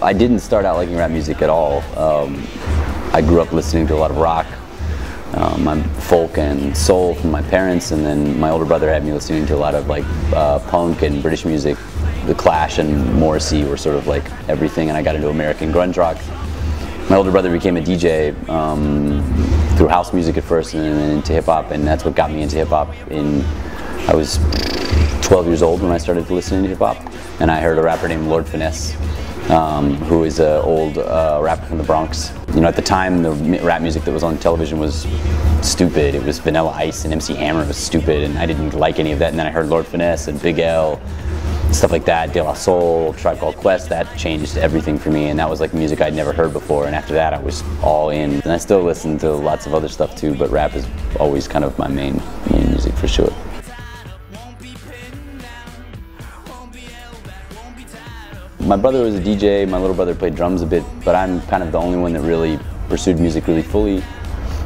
I didn't start out liking rap music at all. I grew up listening to a lot of rock, my folk and soul from my parents, and then my older brother had me listening to a lot of like punk and British music. The Clash and Morrissey were sort of like everything, and I got into American grunge rock. My older brother became a DJ through house music at first, and then into hip hop, and that's what got me into hip hop. I was 12 years old when I started listening to hip hop, and I heard a rapper named Lord Finesse, who is an old rapper from the Bronx. You know, at the time, the rap music that was on television was stupid. It was Vanilla Ice and MC Hammer was stupid, and I didn't like any of that. And then I heard Lord Finesse and Big L, stuff like that, De La Soul, Tribe Called Quest. That changed everything for me, and that was like music I'd never heard before. And after that, I was all in. And I still listen to lots of other stuff too, but rap is always kind of my main music for sure. My brother was a DJ, my little brother played drums a bit, but I'm kind of the only one that really pursued music really fully.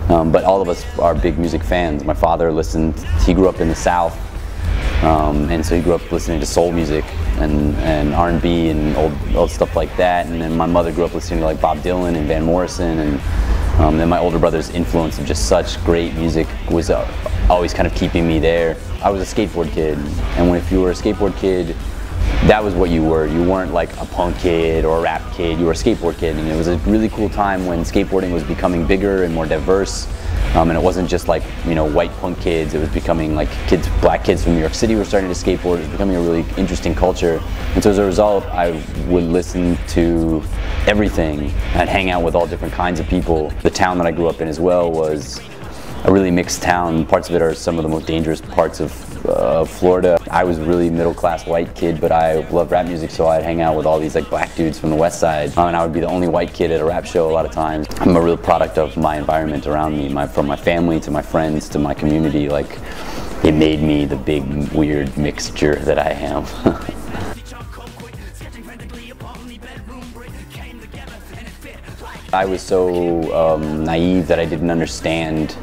But all of us are big music fans. My father listened, he grew up in the South, and so he grew up listening to soul music and R&B and old stuff like that. And then my mother grew up listening to like Bob Dylan and Van Morrison, and then my older brother's influence of just such great music was always kind of keeping me there. I was a skateboard kid, and if you were a skateboard kid, that was what you were. You weren't like a punk kid or a rap kid, you were a skateboard kid. And it was a really cool time when skateboarding was becoming bigger and more diverse. And it wasn't just like, you know, white punk kids, it was becoming like kids, black kids from New York City were starting to skateboard. It was becoming a really interesting culture. And so as a result, I would listen to everything. I'd hang out with all different kinds of people. The town that I grew up in as well was a really mixed town. Parts of it are some of the most dangerous parts of Florida. I was a really middle-class white kid, but I loved rap music, so I'd hang out with all these like black dudes from the west side, and I would be the only white kid at a rap show a lot of times. I'm a real product of my environment around me, from my family to my friends to my community. Like, it made me the big weird mixture that I am. I was so naive that I didn't understand.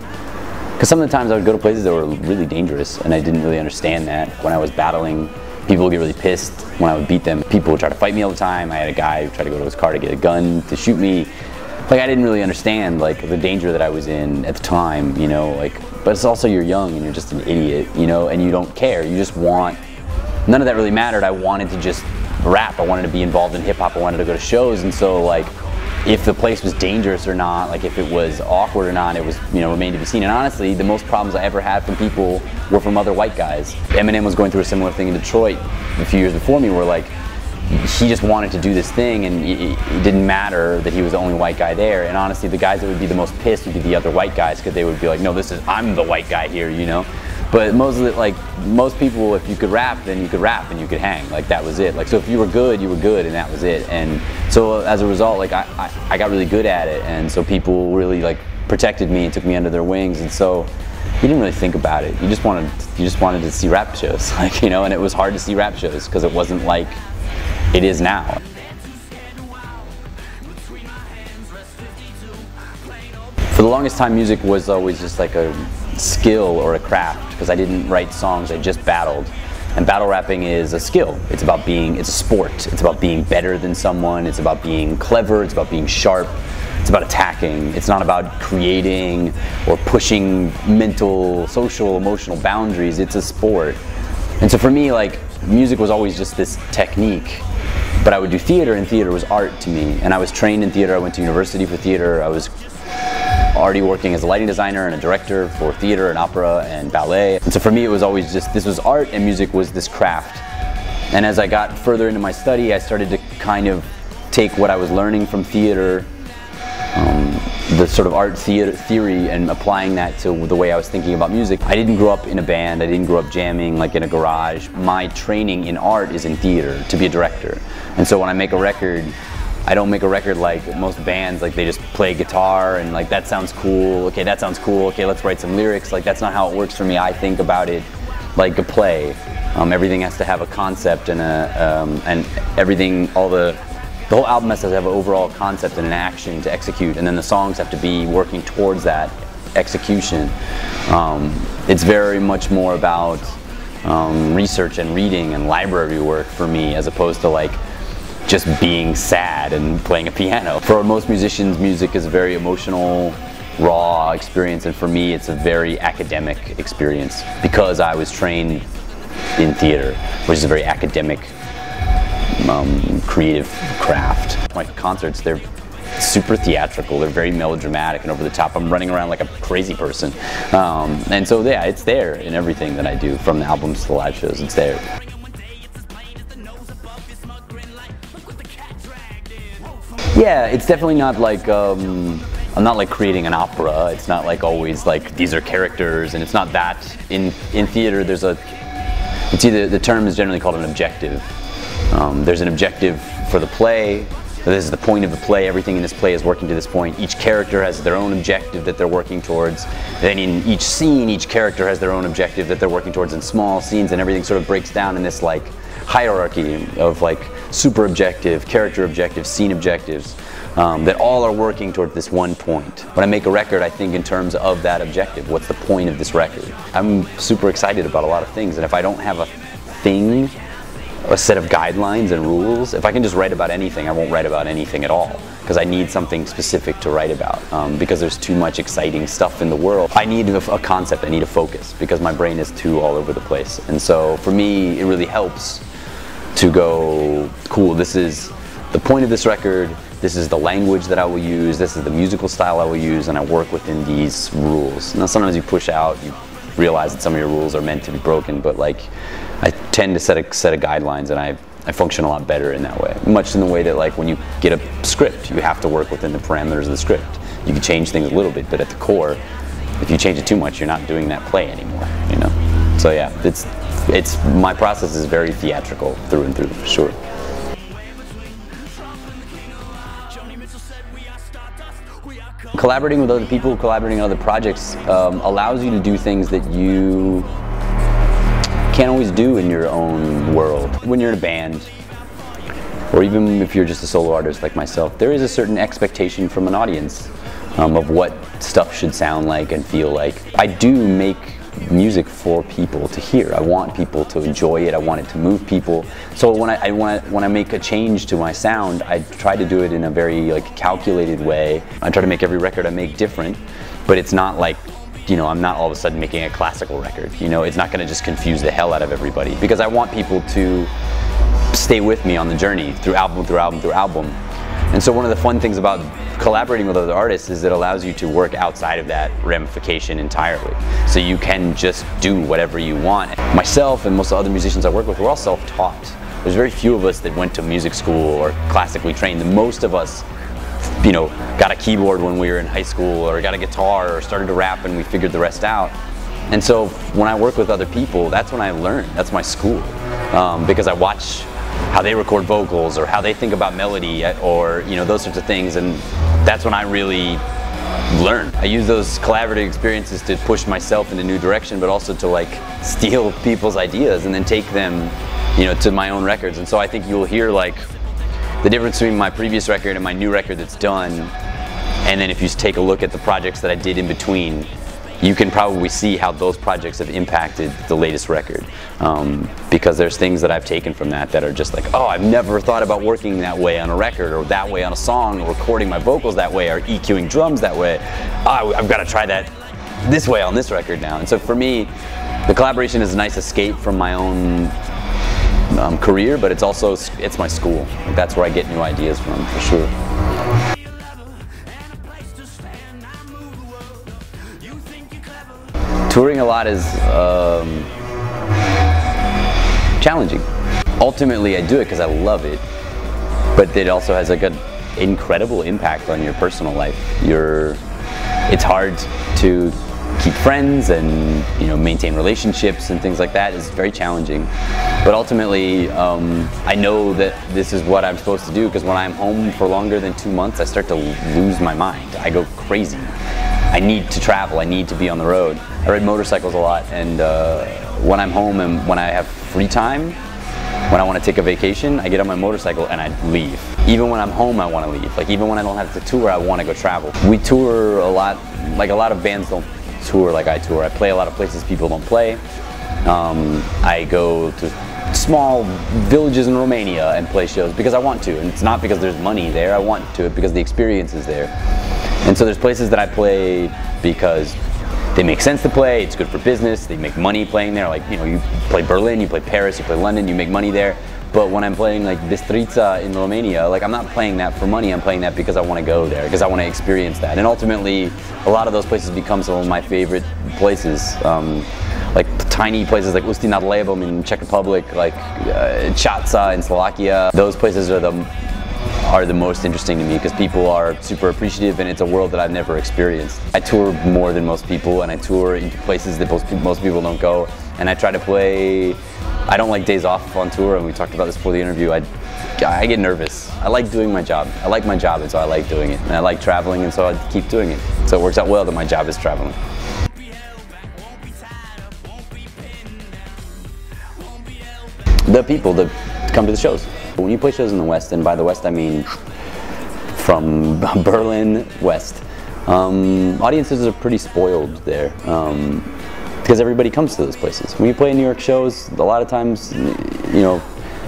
Because some of the times I would go to places that were really dangerous, and I didn't really understand that. When I was battling, people would get really pissed when I would beat them. People would try to fight me all the time. I had a guy who tried to go to his car to get a gun to shoot me. Like, I didn't really understand like the danger that I was in at the time, you know. Like, but it's also you're young and you're just an idiot, you know, and you don't care. You just want. None of that really mattered. I wanted to just rap. I wanted to be involved in hip hop. I wanted to go to shows, and so like, if the place was dangerous or not, like if it was awkward or not, it was, you know, remained to be seen. And honestly, the most problems I ever had from people were from other white guys. Eminem was going through a similar thing in Detroit a few years before me, where like, he just wanted to do this thing, and it didn't matter that he was the only white guy there. And honestly, the guys that would be the most pissed would be the other white guys, because they would be like, no, I'm the white guy here, you know? But most people, if you could rap, then you could rap and you could hang. Like, that was it. Like, so if you were good, and that was it. And so as a result, like, I got really good at it, and so people really like protected me and took me under their wings. And so you didn't really think about it. You just wanted to see rap shows, like, you know. And it was hard to see rap shows because it wasn't like it is now. For the longest time, music was always just like a skill or a craft, because I didn't write songs, I just battled. And battle rapping is a skill. It's a sport. It's about being better than someone. It's about being clever. It's about being sharp. It's about attacking. It's not about creating or pushing mental, social, emotional boundaries. It's a sport. And so for me, like, music was always just this technique. But I would do theater, and theater was art to me. And I was trained in theater. I went to university for theater. I was already working as a lighting designer and a director for theater and opera and ballet. And so for me, it was always just, this was art and music was this craft. And as I got further into my study, I started to kind of take what I was learning from theater, the sort of art theory, and applying that to the way I was thinking about music. I didn't grow up in a band. I didn't grow up jamming like in a garage. My training in art is in theater, to be a director. And so when I make a record, I don't make a record like most bands, like they just play guitar and like, that sounds cool, okay, that sounds cool, okay, let's write some lyrics. Like, that's not how it works for me. I think about it like a play. Everything has to have a concept and everything, the whole album has to have an overall concept and an action to execute, and then the songs have to be working towards that execution. It's very much more about research and reading and library work for me, as opposed to like just being sad and playing a piano. For most musicians, music is a very emotional, raw experience, and for me it's a very academic experience because I was trained in theater, which is a very academic, creative craft. My concerts, they're super theatrical, they're very melodramatic and over the top. I'm running around like a crazy person. And so yeah, it's there in everything that I do, from the albums to the live shows, it's there. Yeah, it's definitely not like, I'm not like creating an opera. It's not like always like these are characters, and it's not that. In theater, there's the term is generally called an objective. There's an objective for the play. This is the point of the play. Everything in this play is working to this point. Each character has their own objective that they're working towards. Then in each scene, each character has their own objective that they're working towards in small scenes, and everything sort of breaks down in this like hierarchy of like super objective, character objectives, scene objectives, that all are working toward this one point. When I make a record, I think in terms of that objective. What's the point of this record? I'm super excited about a lot of things, and if I don't have a thing, a set of guidelines and rules, if I can just write about anything, I won't write about anything at all, because I need something specific to write about, because there's too much exciting stuff in the world. I need a concept, I need a focus, because my brain is too all over the place. And so for me, it really helps to go, cool, this is the point of this record, this is the language that I will use, this is the musical style I will use, and I work within these rules. Now sometimes you push out, you realize that some of your rules are meant to be broken, but like, I tend to set a set of guidelines, and I function a lot better in that way. Much in the way that like when you get a script, you have to work within the parameters of the script. You can change things a little bit, but at the core, if you change it too much, you're not doing that play anymore, you know? So yeah, my process is very theatrical through and through, for sure. Collaborating with other people, collaborating on other projects allows you to do things that you can't always do in your own world. When you're in a band, or even if you're just a solo artist like myself, there is a certain expectation from an audience of what stuff should sound like and feel like. I do make music for people to hear. I want people to enjoy it. I want it to move people. So when I make a change to my sound, I try to do it in a very like calculated way. I try to make every record I make different, but it's not like, you know, I'm not all of a sudden making a classical record. You know, it's not going to just confuse the hell out of everybody, because I want people to stay with me on the journey through album, through album, through album. And so one of the fun things about collaborating with other artists is it allows you to work outside of that ramification entirely. So you can just do whatever you want. Myself and most of the other musicians I work with, we're all self-taught. There's very few of us that went to music school or classically trained. Most of us, you know, got a keyboard when we were in high school, or got a guitar, or started to rap, and we figured the rest out. And so when I work with other people, that's when I learn. That's my school, because I watch how they record vocals, or how they think about melody, or you know, those sorts of things, and that's when I really learn. I use those collaborative experiences to push myself in a new direction, but also to like steal people's ideas and then take them, you know, to my own records. And so I think you'll hear like the difference between my previous record and my new record that's done, and then if you take a look at the projects that I did in between, you can probably see how those projects have impacted the latest record, because there's things that I've taken from that are just like, oh, I've never thought about working that way on a record, or that way on a song, or recording my vocals that way, or EQing drums that way. Oh, I've got to try that this way on this record now. And so for me, the collaboration is a nice escape from my own career, but it's my school. That's where I get new ideas from, for sure. Touring a lot is challenging. Ultimately, I do it because I love it, but it also has like an incredible impact on your personal life. It's hard to keep friends and, you know, maintain relationships and things like that. It's very challenging. But ultimately, I know that this is what I'm supposed to do, because when I'm home for longer than 2 months, I start to lose my mind. I go crazy. I need to travel, I need to be on the road. I ride motorcycles a lot, and when I'm home and when I have free time, when I want to take a vacation, I get on my motorcycle and I leave. Even when I'm home, I want to leave. Like even when I don't have to tour, I want to go travel. We tour a lot, like a lot of bands don't tour like I tour. I play a lot of places people don't play. I go to small villages in Romania and play shows because I want to, and it's not because there's money there. I want to because the experience is there. And so there's places that I play because they make sense to play, it's good for business, they make money playing there. Like, you know, you play Berlin, you play Paris, you play London, you make money there. But when I'm playing like Bistrica in Romania, like I'm not playing that for money, I'm playing that because I want to go there, because I want to experience that. And ultimately, a lot of those places become some of my favorite places. Like tiny places like Ústí nad Labem in Czech Republic, like Chátsa in Slovakia. Those places are the most interesting to me because people are super appreciative and it's a world that I've never experienced. I tour more than most people and I tour into places that most people don't go, and I try to play. I don't like days off on tour, and we talked about this before the interview. I get nervous. I like doing my job. I like my job, and so I like doing it. And I like traveling, and so I keep doing it. So it works out well that my job is traveling. The people that come to the shows. When you play shows in the West, and by the West I mean from Berlin west, audiences are pretty spoiled there. Because everybody comes to those places. When you play New York shows, a lot of times, you know,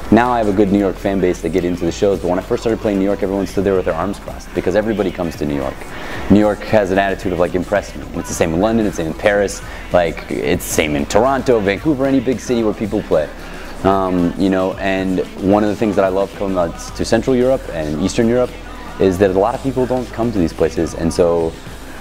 now I have a good New York fan base that get into the shows, but when I first started playing New York, everyone stood there with their arms crossed because everybody comes to New York. New York has an attitude of like, impress me. And it's the same in London, it's the same in Paris, like it's the same in Toronto, Vancouver, any big city where people play. You know, and one of the things that I love coming out to Central Europe and Eastern Europe is that a lot of people don't come to these places, and so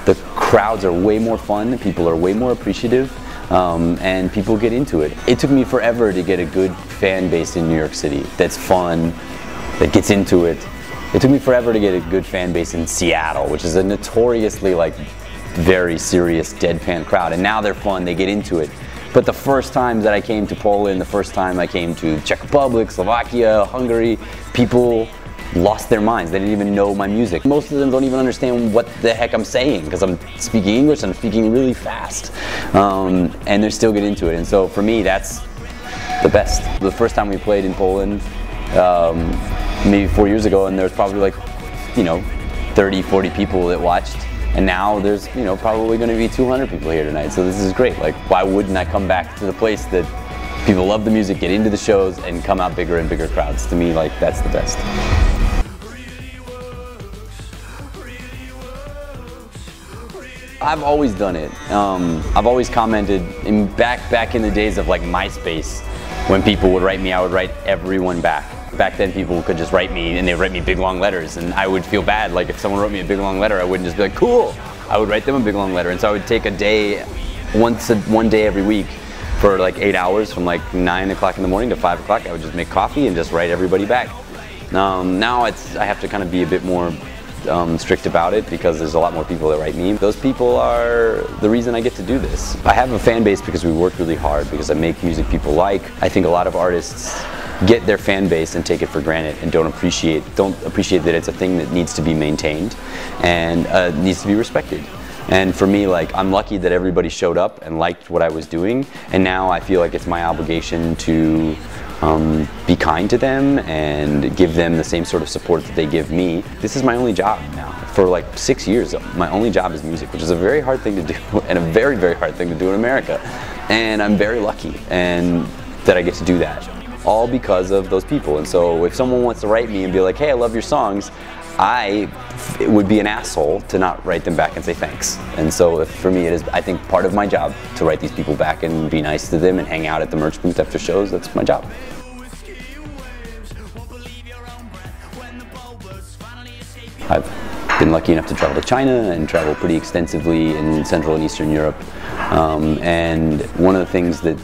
the crowds are way more fun, people are way more appreciative. And people get into it. It took me forever to get a good fan base in New York City that's fun, that gets into it. It took me forever to get a good fan base in Seattle, which is a notoriously like very serious deadpan crowd, and now they're fun, they get into it. But the first time that I came to Poland, the first time I came to Czech Republic, Slovakia, Hungary, people lost their minds. They didn't even know my music. Most of them don't even understand what the heck I'm saying because I'm speaking English and I'm speaking really fast. And they still get into it. And so for me, that's the best. The first time we played in Poland, maybe 4 years ago, and there was probably like, you know, 30, 40 people that watched. And now there's, you know, probably going to be 200 people here tonight. So this is great. Like, why wouldn't I come back to the place that people love the music, get into the shows, and come out bigger and bigger crowds? To me, like, that's the best. I've always done it. I've always commented back in the days of like MySpace, when people would write me, I would write everyone back. Back then people could just write me and they'd write me big long letters, and I would feel bad. Like if someone wrote me a big long letter, I wouldn't just be like, cool. I would write them a big long letter, and so I would take a day, one day every week for like 8 hours, from like 9 o'clock in the morning to 5 o'clock. I would just make coffee and just write everybody back. Now I have to kind of be a bit more strict about it because there's a lot more people that write me. Those people are the reason I get to do this. I have a fan base because we work really hard, because I make music people like. I think a lot of artists get their fan base and take it for granted and don't appreciate that it's a thing that needs to be maintained and needs to be respected. And for me, like, I'm lucky that everybody showed up and liked what I was doing, and now I feel like it's my obligation to be kind to them and give them the same sort of support that they give me. This is my only job now. For like 6 years, my only job is music, which is a very hard thing to do, and a very, very hard thing to do in America. And I'm very lucky and that I get to do that, all because of those people. And so if someone wants to write me and be like, hey, I love your songs, it would be an asshole to not write them back and say thanks. And so for me, it is, I think, part of my job to write these people back and be nice to them and hang out at the merch booth after shows. That's my job. I've been lucky enough to travel to China and travel pretty extensively in Central and Eastern Europe. And one of the things that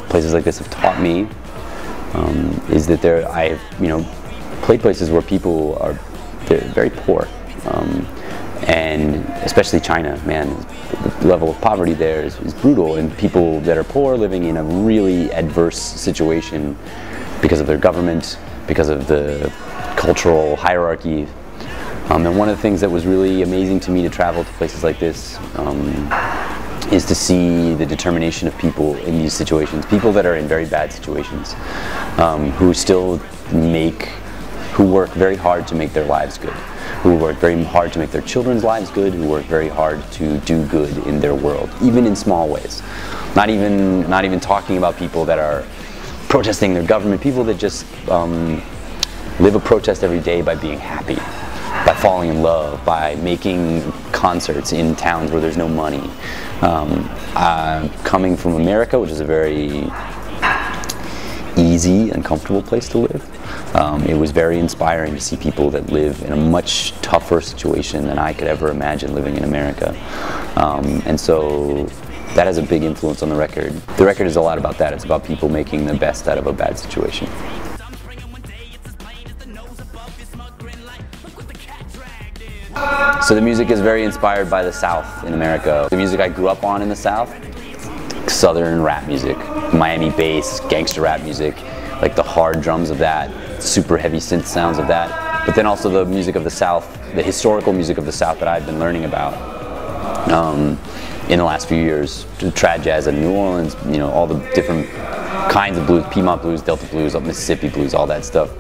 places like this have taught me is that I've played places where people are very poor, and especially China, man, the level of poverty there is brutal, and people that are poor living in a really adverse situation because of their government, because of the cultural hierarchy. And one of the things that was really amazing to me to travel to places like this is to see the determination of people in these situations, people that are in very bad situations, who work very hard to make their lives good, who work very hard to make their children's lives good, who work very hard to do good in their world, even in small ways. Not even talking about people that are protesting their government, people that just live a protest every day by being happy, by falling in love, by making concerts in towns where there's no money. Coming from America, which is a very easy and comfortable place to live, it was very inspiring to see people that live in a much tougher situation than I could ever imagine living in America. And so that has a big influence on the record. The record is a lot about that. It's about people making the best out of a bad situation. So the music is very inspired by the South in America. The music I grew up on in the South, Southern rap music, Miami bass, gangster rap music, like the hard drums of that, super heavy synth sounds of that, but then also the music of the South, the historical music of the South that I've been learning about in the last few years, trad jazz in New Orleans, you know, all the different kinds of blues, Piedmont blues, Delta blues, Mississippi blues, all that stuff.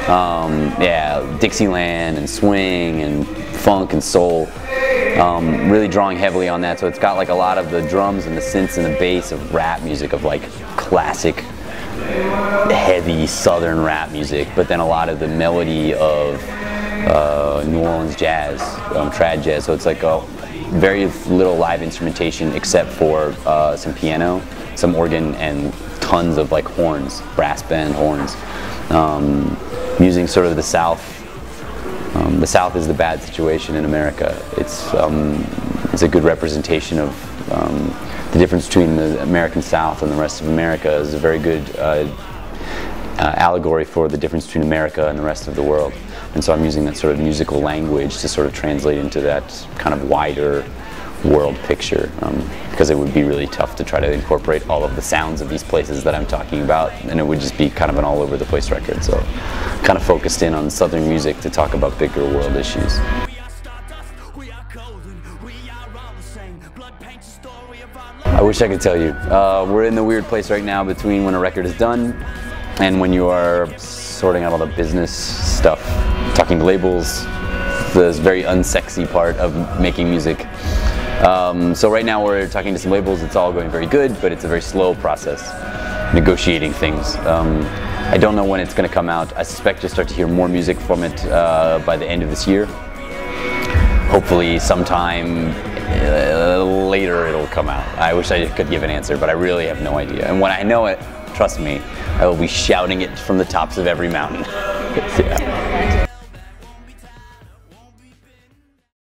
Yeah, Dixieland and swing and funk and soul, really drawing heavily on that. So it's got like a lot of the drums and the synths and the bass of rap music, of like classic, heavy Southern rap music, but then a lot of the melody of New Orleans jazz, trad jazz. So it's like a very little live instrumentation except for some piano, some organ, and tons of like horns, brass band horns. Using sort of the South. The South is the bad situation in America. It's a good representation of the difference between the American South and the rest of America. Is a very good allegory for the difference between America and the rest of the world. And so I'm using that sort of musical language to sort of translate into that kind of wider world picture, because it would be really tough to try to incorporate all of the sounds of these places that I'm talking about, and it would just be kind of an all over the place record. So kind of focused in on Southern music to talk about bigger world issues. I wish I could tell you. We're in the weird place right now between when a record is done and when you are sorting out all the business stuff, talking to labels, this very unsexy part of making music. So right now we're talking to some labels. It's all going very good, but it's a very slow process, negotiating things. I don't know when it's going to come out. I suspect you'll start to hear more music from it by the end of this year. Hopefully sometime later it'll come out. I wish I could give an answer, but I really have no idea. And when I know it, trust me, I will be shouting it from the tops of every mountain. Yeah.